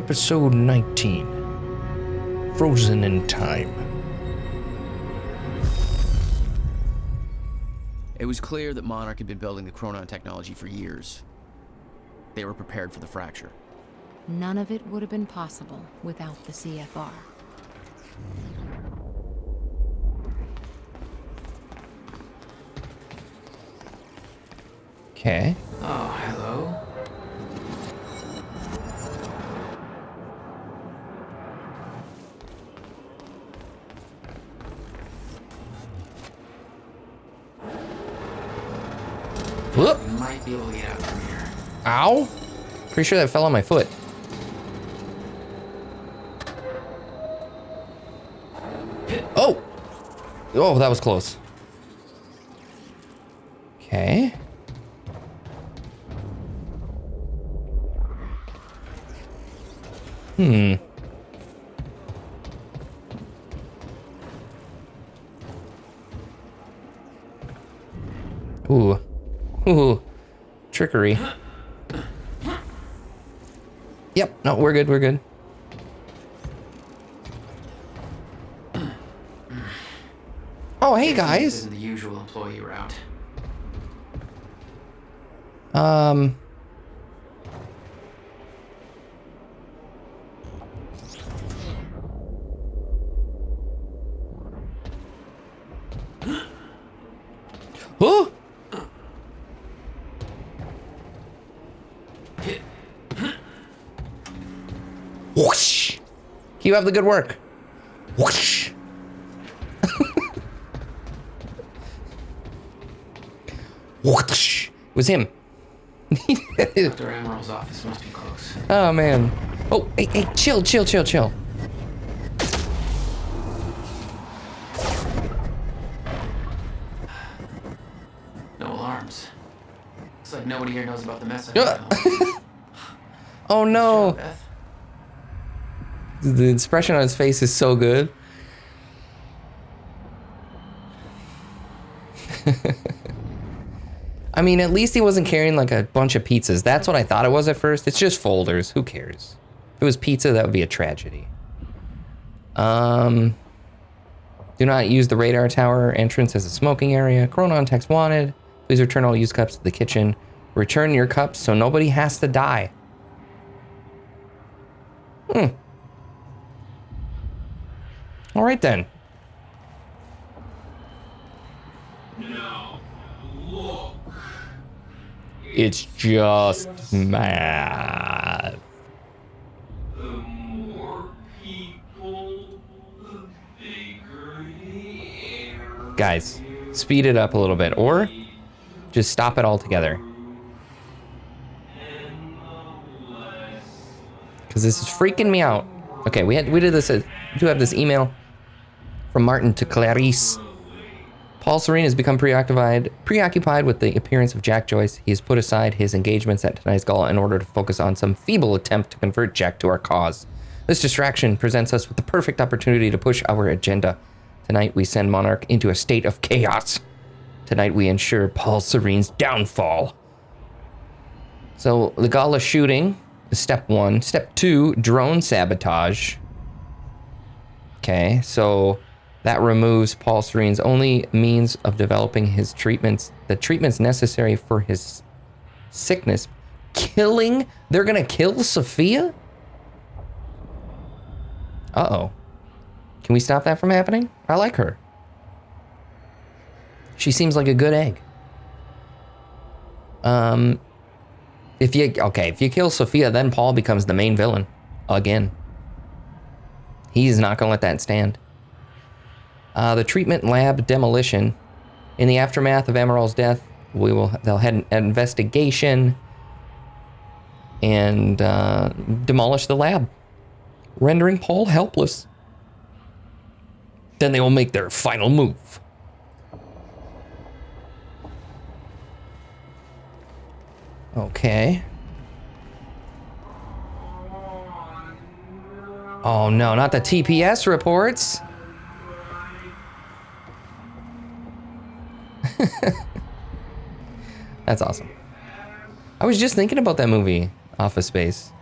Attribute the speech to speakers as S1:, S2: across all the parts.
S1: Episode 19. Frozen in Time.
S2: It was clear that Monarch had been building the Chronon technology for years. They were prepared for the fracture.
S3: None of it would have been possible without the CFR.
S1: Okay.
S4: Oh, hello.
S1: Whoop.
S4: We might be able to get out from here.
S1: Ow. Pretty sure that fell on my foot. Oh. Oh, that was close. Okay. Ooh. Ooh. Trickery. Yep. No, we're good. We're good. Oh, hey guys.
S4: This isn't the usual employee route.
S1: Oh. Whoosh. Keep up the good work. Whoosh. Whoosh. It was him.
S4: Dr. Emerald's office must be close.
S1: Oh man. Oh, hey, chill.
S4: No alarms. Looks like nobody here knows about the mess I made.
S1: Oh no.
S4: Beth?
S1: The expression on his face is so good. I mean, at least he wasn't carrying like a bunch of pizzas. That's what I thought it was at first. It's just folders. Who cares? If it was pizza, that would be a tragedy. Do not use the radar tower entrance as a smoking area. Chronon text wanted. Please return all used cups to the kitchen. Return your cups so nobody has to die. All right then.
S5: Now, look.
S1: It's just math.
S5: The more people, the bigger the air.
S1: Guys, speed it up a little bit, or just stop it altogether.
S5: And the less.
S1: Because this is freaking me out. Okay, we did this. We do have this email from Martin to Clarice. Paul Serene has become preoccupied with the appearance of Jack Joyce. He has put aside his engagements at tonight's gala in order to focus on some feeble attempt to convert Jack to our cause. This distraction presents us with the perfect opportunity to push our agenda. Tonight we send Monarch into a state of chaos. Tonight we ensure Paul Serene's downfall. So the gala shooting is step 1. Step 2, drone sabotage. Okay, so that removes Paul Serene's only means of developing his treatments, the treatments necessary for his sickness. Killing? They're gonna kill Sophia? Uh-oh. Can we stop that from happening? I like her. She seems like a good egg. If you kill Sophia, then Paul becomes the main villain. Again. He's not gonna let that stand. The treatment lab demolition. In the aftermath of Emerald's death, they'll head an investigation and demolish the lab, rendering Paul helpless. Then they will make their final move. Okay. Oh no, not the TPS reports. That's awesome. I was just thinking about that movie, Office Space.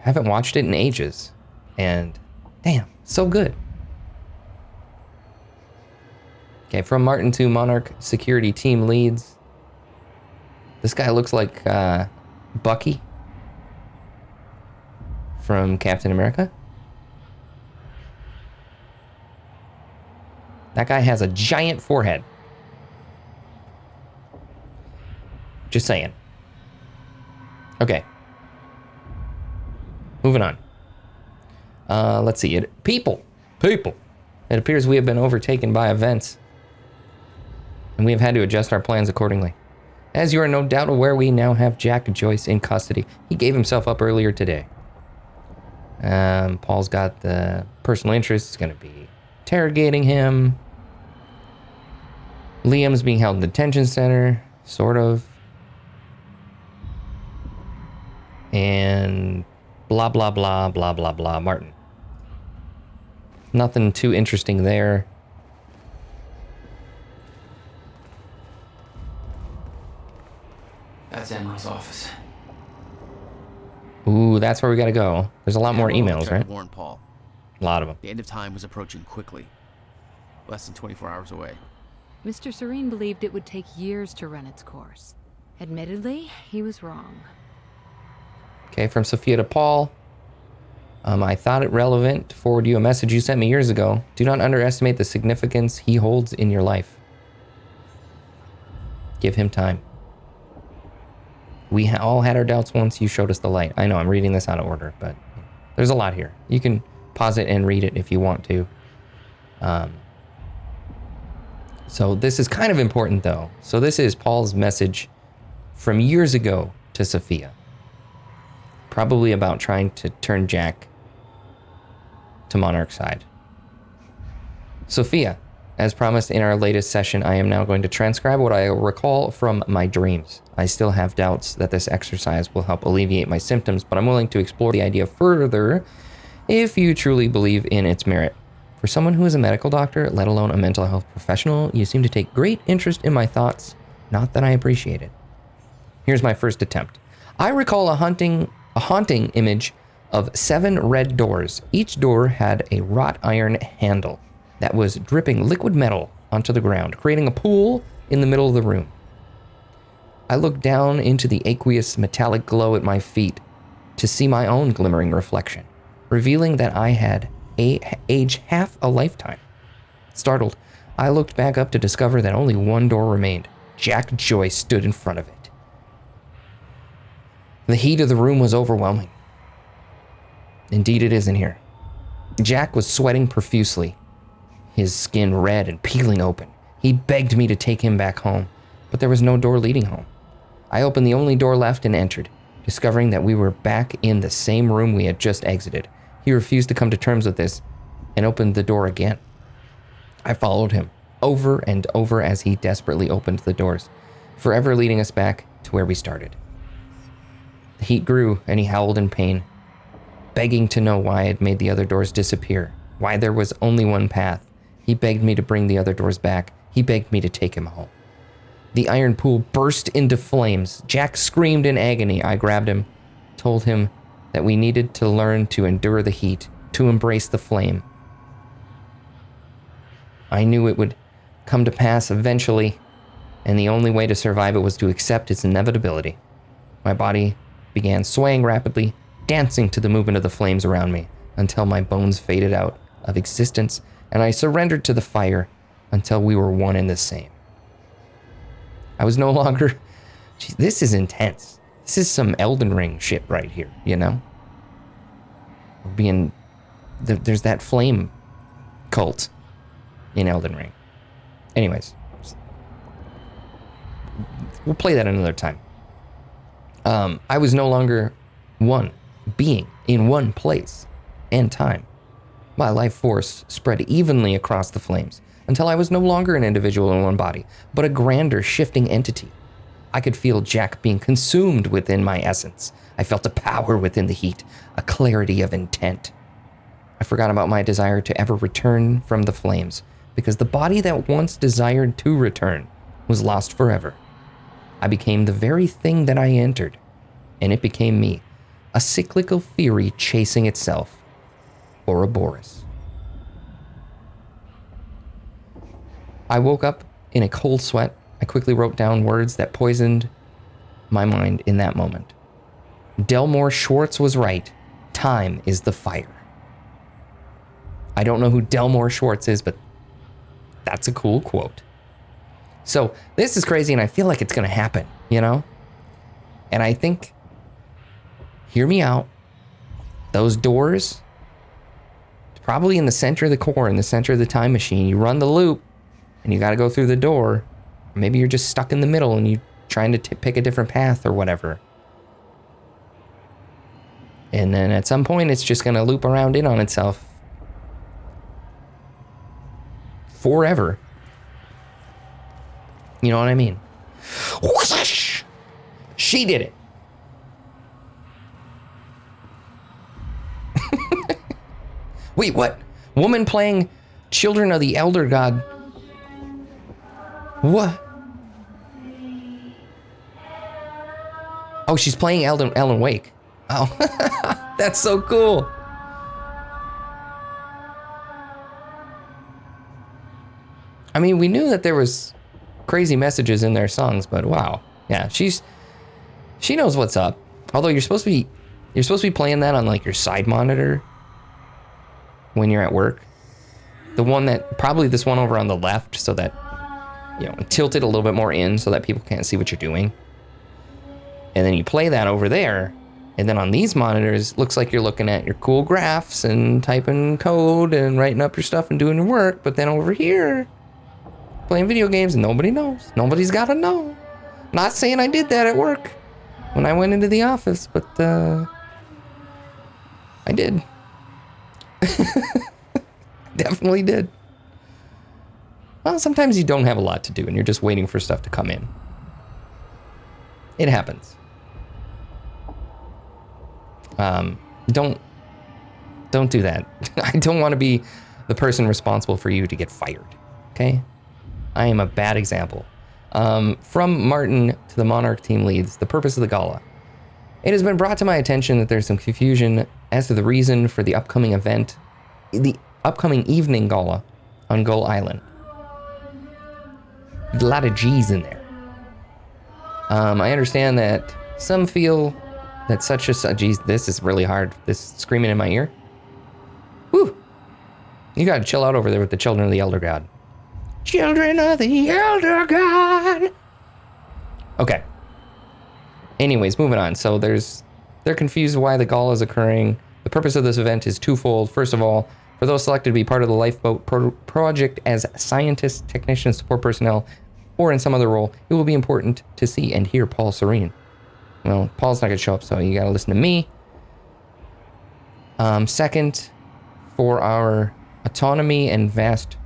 S1: Haven't watched it in ages. And damn, so good. Okay, from Martin to Monarch security team leads. This guy looks like Bucky from Captain America. That guy has a giant forehead. Just saying. Okay. Moving on. Let's see. People. It appears we have been overtaken by events, and we have had to adjust our plans accordingly. As you are no doubt aware, we now have Jack Joyce in custody. He gave himself up earlier today. Paul's got the personal interest. He's going to be interrogating him. Liam's being held in the detention center, sort of. And blah, blah, blah, blah, blah, blah. Martin. Nothing too interesting there.
S4: That's Emerald's office.
S1: Ooh, that's where we gotta go. There's a lot more emails,
S2: tried
S1: right?
S2: to warn Paul.
S1: A lot of them.
S2: The end of time was approaching quickly. Less than 24 hours away.
S3: Mr. Serene believed it would take years to run its course. Admittedly, he was wrong.
S1: Okay, from Sophia to Paul. I thought it relevant to forward you a message you sent me years ago. Do not underestimate the significance he holds in your life. Give him time. We all had our doubts once you showed us the light. I know I'm reading this out of order, but there's a lot here. You can pause it and read it if you want to. So this is kind of important, though. So this is Paul's message from years ago to Sophia. Probably about trying to turn Jack to Monarch's side. Sophia, as promised in our latest session, I am now going to transcribe what I recall from my dreams. I still have doubts that this exercise will help alleviate my symptoms, but I'm willing to explore the idea further if you truly believe in its merit. For someone who is a medical doctor, let alone a mental health professional, you seem to take great interest in my thoughts, not that I appreciate it. Here's my first attempt. I recall a haunting image of 7 red doors. Each door had a wrought iron handle that was dripping liquid metal onto the ground, creating a pool in the middle of the room. I looked down into the aqueous metallic glow at my feet to see my own glimmering reflection, revealing that I had aged half a lifetime. Startled, I looked back up to discover that only one door remained. Jack Joyce stood in front of it. The heat of the room was overwhelming. Indeed, it is in here. Jack was sweating profusely, his skin red and peeling open. He begged me to take him back home, but there was no door leading home. I opened the only door left and entered, discovering that we were back in the same room we had just exited. He refused to come to terms with this and opened the door again. I followed him over and over as he desperately opened the doors, forever leading us back to where we started. The heat grew and he howled in pain, begging to know why I had made the other doors disappear, why there was only one path. He begged me to bring the other doors back. He begged me to take him home. The iron pool burst into flames. Jack screamed in agony. I grabbed him, told him that we needed to learn to endure the heat, to embrace the flame. I knew it would come to pass eventually, and the only way to survive it was to accept its inevitability. My body began swaying rapidly, dancing to the movement of the flames around me, until my bones faded out of existence, and I surrendered to the fire until we were one and the same. I was no longer... Geez, this is intense. This is some Elden Ring shit right here, you know? There's that flame cult in Elden Ring. Anyways. We'll play that another time. I was no longer one being in one place and time. My life force spread evenly across the flames until I was no longer an individual in one body, but a grander, shifting entity. I could feel Jack being consumed within my essence. I felt a power within the heat, a clarity of intent. I forgot about my desire to ever return from the flames, because the body that once desired to return was lost forever. I became the very thing that I entered, and it became me. A cyclical theory chasing itself. Ouroboros. I woke up in a cold sweat. I quickly wrote down words that poisoned my mind in that moment. Delmore Schwartz was right. Time is the fire. I don't know who Delmore Schwartz is, but that's a cool quote. So this is crazy, and I feel like it's going to happen, you know? And I think, hear me out, those doors, probably in the center of the core, in the center of the time machine, you run the loop, and you got to go through the door. Maybe you're just stuck in the middle, and you're trying to pick a different path or whatever. And then at some point, it's just going to loop around in on itself forever. You know what I mean? Whoosh! She did it. Wait, what? Woman playing Children of the Elder God. What? Oh, she's playing Ellen Wake. Oh, that's so cool. I mean, we knew that there was crazy messages in their songs, but wow. Yeah, she knows what's up. Although you're supposed to be playing that on like your side monitor when you're at work. The one that, probably this one over on the left, so that, you know, tilt it a little bit more in so that people can't see what you're doing. And then you play that over there, and then on these monitors, looks like you're looking at your cool graphs and typing code and writing up your stuff and doing your work. But then over here, playing video games, and nobody knows. Nobody's got to know. Not saying I did that at work when I went into the office, but I did. Definitely did. Well, sometimes you don't have a lot to do and you're just waiting for stuff to come in. It happens. Don't do that. I don't want to be the person responsible for you to get fired. Okay? I am a bad example. From Martin to the Monarch team leads, the purpose of the gala. It has been brought to my attention that there's some confusion as to the reason for the upcoming event, the upcoming evening gala on Gull Island. A lot of G's in there. I understand that some feel that such a... Geez, this is really hard. This screaming in my ear. Whew. You gotta chill out over there with the Children of the Elder God. Children of the Elder God. Okay. Anyways, moving on. So they're confused why the gala is occurring. The purpose of this event is twofold. First of all, for those selected to be part of the lifeboat project as scientists, technicians, support personnel, or in some other role, it will be important to see and hear Paul Serene. Well, Paul's not going to show up, so you got to listen to me. Second, for our autonomy and vast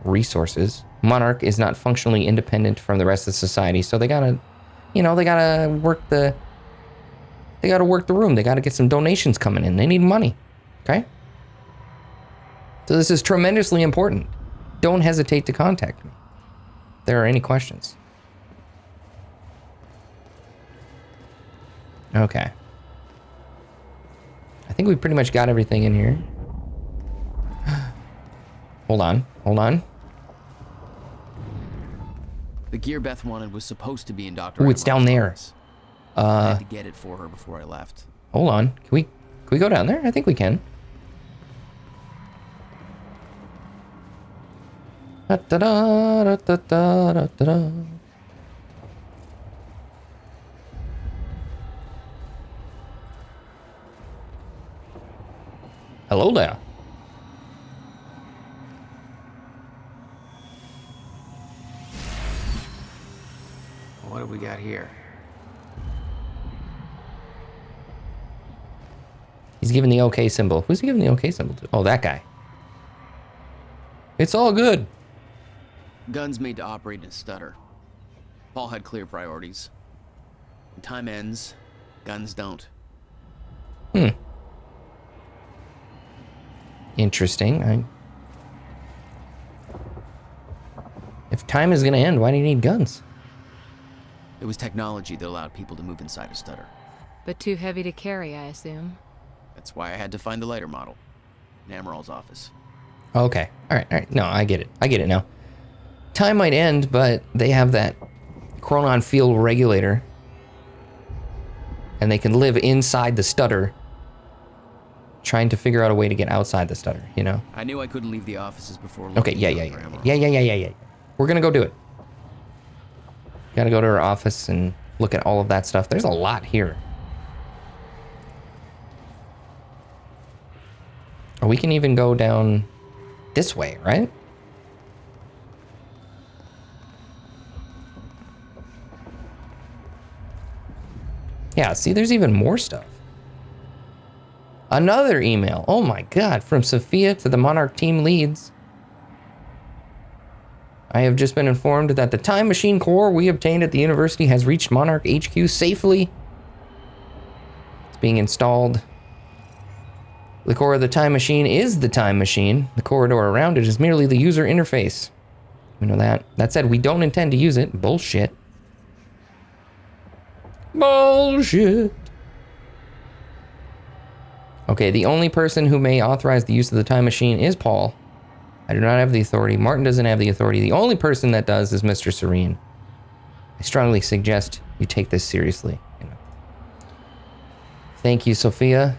S1: resources, Monarch is not functionally independent from the rest of society, so they gotta, they gotta work the room. They gotta get some donations coming in. They need money, okay? So this is tremendously important. Don't hesitate to contact me if there are any questions. Okay. I think we pretty much got everything in here. Hold on.
S2: The gear Beth wanted was supposed to be in Dr.
S1: Oh, it's down there.
S2: I had to get it for her before I left.
S1: Hold on. Can we go down there? I think we can. Da-da-da-da-da-da-da-da. Hello there.
S4: What have we got here?
S1: He's giving the OK symbol. Who's he giving the OK symbol to? Oh, that guy. It's all good.
S2: Guns made to operate in a stutter. Paul had clear priorities. When time ends, guns don't.
S1: Interesting. If time is going to end, why do you need guns?
S2: It was technology that allowed people to move inside a stutter.
S3: But too heavy to carry, I assume.
S2: That's why I had to find the lighter model in Amaral's office.
S1: Okay. All right. No, I get it. I get it now. Time might end, but they have that chronon field regulator. And they can live inside the stutter, trying to figure out a way to get outside the stutter, you know?
S2: I knew I couldn't leave the offices before
S1: Okay,
S2: looking
S1: yeah.
S2: for Amaral.
S1: Yeah. We're gonna go do it. Gotta go to her office and look at all of that stuff. There's a lot here. Or we can even go down this way, right? Yeah, see, there's even more stuff. Another email. Oh my god, from Sophia to the Monarch team leads. I have just been informed that the time machine core we obtained at the university has reached Monarch HQ safely. It's being installed. The core of the time machine is the time machine. The corridor around it is merely the user interface. We know that. That said, we don't intend to use it. Bullshit. Bullshit. Okay, the only person who may authorize the use of the time machine is Paul. I do not have the authority. Martin doesn't have the authority. The only person that does is Mr. Serene. I strongly suggest you take this seriously. You know. Thank you, Sophia.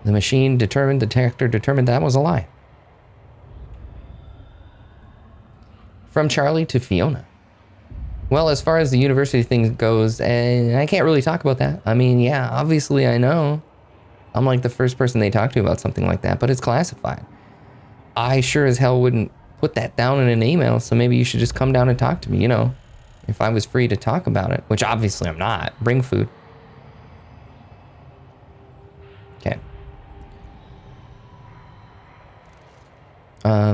S1: The machine determined, the detector determined that was a lie. From Charlie to Fiona. Well, as far as the university thing goes, I can't really talk about that. I mean, yeah, obviously I know. I'm like the first person they talk to about something like that, but it's classified. I sure as hell wouldn't put that down in an email, so maybe you should just come down and talk to me, you know. If I was free to talk about it, which obviously I'm not. Bring food. Okay. A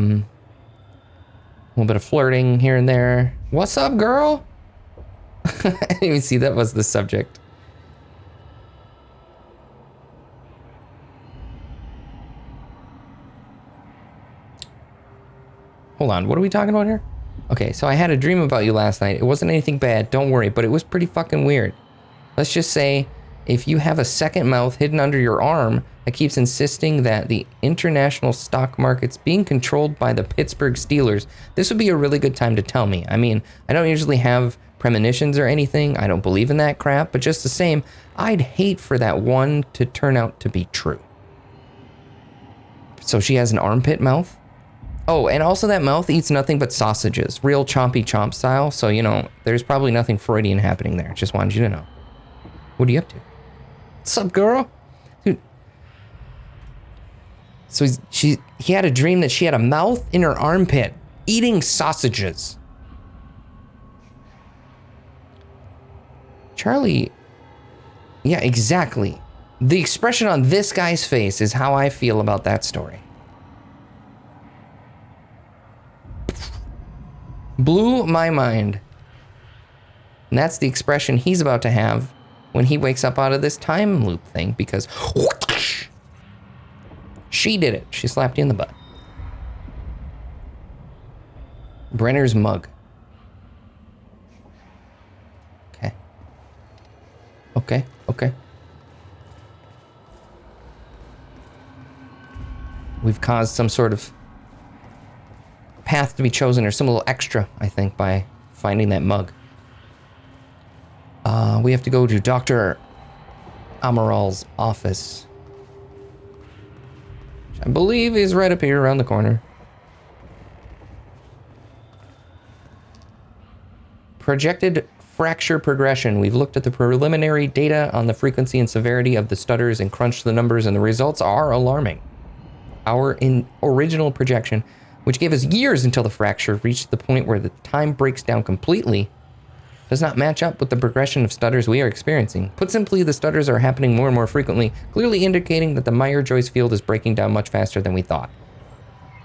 S1: little bit of flirting here and there. What's up, girl? I didn't even see that was the subject. Hold on, what are we talking about here? Okay, so I had a dream about you last night. It wasn't anything bad, don't worry, but it was pretty fucking weird. Let's just say, if you have a second mouth hidden under your arm that keeps insisting that the international stock market's being controlled by the Pittsburgh Steelers, this would be a really good time to tell me. I mean, I don't usually have premonitions or anything. I don't believe in that crap, but just the same, I'd hate for that one to turn out to be true. So she has an armpit mouth? Oh, and also that mouth eats nothing but sausages, real chompy chomp style, so, you know, there's probably nothing Freudian happening there. Just wanted you to know. What are you up to? What's up, girl? Dude. So he had a dream that she had a mouth in her armpit, eating sausages. Charlie, yeah, exactly. The expression on this guy's face is how I feel about that story. Blew my mind. And that's the expression he's about to have when he wakes up out of this time loop thing, because whoosh, she did it. She slapped you in the butt. Brenner's mug. Okay. We've caused some sort of path to be chosen, or some little extra, I think, by finding that mug. We have to go to Dr. Amaral's office, which I believe is right up here around the corner. Projected fracture progression. We've looked at the preliminary data on the frequency and severity of the stutters and crunched the numbers, and the results are alarming. Our original projection, which gave us years until the fracture reached the point where the time breaks down completely, does not match up with the progression of stutters we are experiencing. Put simply, the stutters are happening more and more frequently, clearly indicating that the Meyer-Joyce field is breaking down much faster than we thought.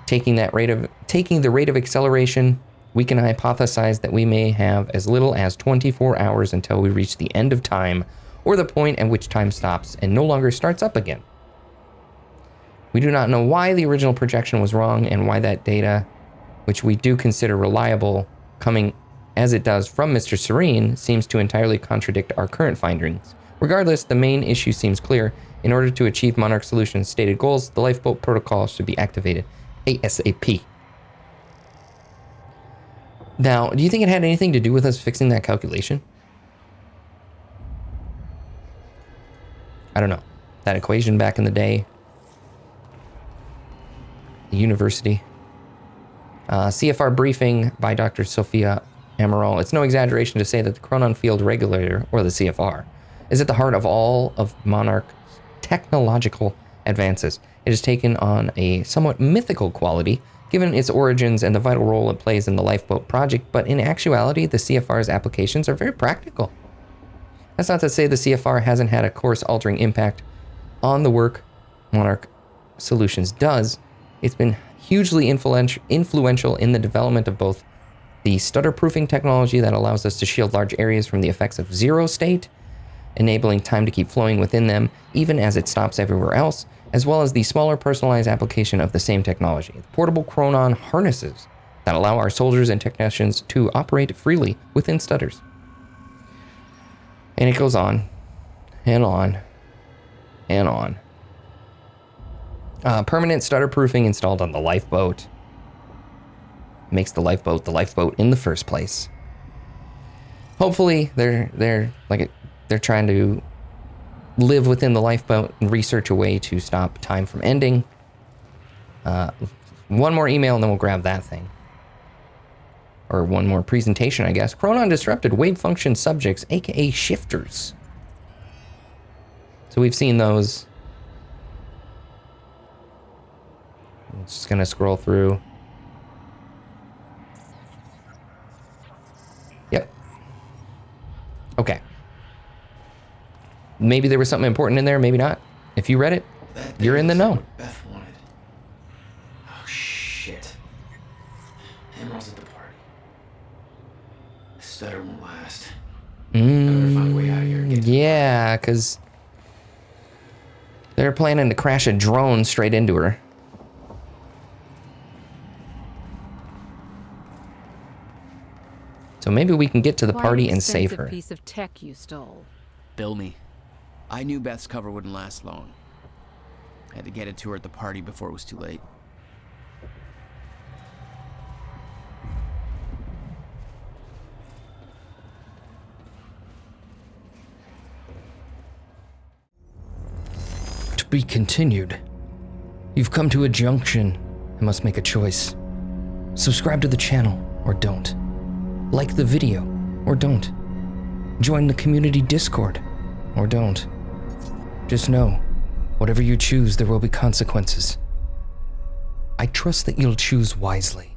S1: Taking the rate of acceleration, we can hypothesize that we may have as little as 24 hours until we reach the end of time, or the point at which time stops and no longer starts up again. We do not know why the original projection was wrong, and why that data, which we do consider reliable, coming as it does from Mr. Serene, seems to entirely contradict our current findings. Regardless, the main issue seems clear. In order to achieve Monarch Solutions' stated goals, the lifeboat protocol should be activated ASAP. Now, do you think it had anything to do with us fixing that calculation? I don't know. That equation back in the day. The university. CFR briefing by Dr. Sophia Amaral. It's no exaggeration to say that the Chronon Field Regulator, or the CFR, is at the heart of all of Monarch's technological advances. It has taken on a somewhat mythical quality, given its origins and the vital role it plays in the lifeboat project, but in actuality, the CFR's applications are very practical. That's not to say the CFR hasn't had a course-altering impact on the work Monarch Solutions does. It's been hugely influential in the development of both the stutter-proofing technology that allows us to shield large areas from the effects of zero state, enabling time to keep flowing within them even as it stops everywhere else, as well as the smaller personalized application of the same technology, the portable Chronon harnesses that allow our soldiers and technicians to operate freely within stutters. And it goes on and on and on. Permanent stutter proofing installed on the lifeboat makes the lifeboat in the first place. Hopefully they're trying to live within the lifeboat and research a way to stop time from ending. One more email and then we'll grab that thing. Or one more presentation, I guess. Chronon disrupted wave function subjects, aka shifters. So we've seen those. I'm just gonna scroll through. Yep. Okay. Maybe there was something important in there, maybe not. If you read it, you're in the know.
S4: Beth wanted. Oh shit. Emerald's at the party. Stutter won't last. I better find a way out of here and get
S1: Yeah, because they're planning to crash a drone straight into her. So maybe we can get to the party and save her.
S3: Piece of tech you stole.
S2: Bill me. I knew Beth's cover wouldn't last long. I had to get it to her at the party before it was too late.
S1: To be continued. You've come to a junction and must make a choice. Subscribe to the channel or don't. Like the video or don't. Join the community Discord or don't. Just know, whatever you choose, there will be consequences. I trust that you'll choose wisely.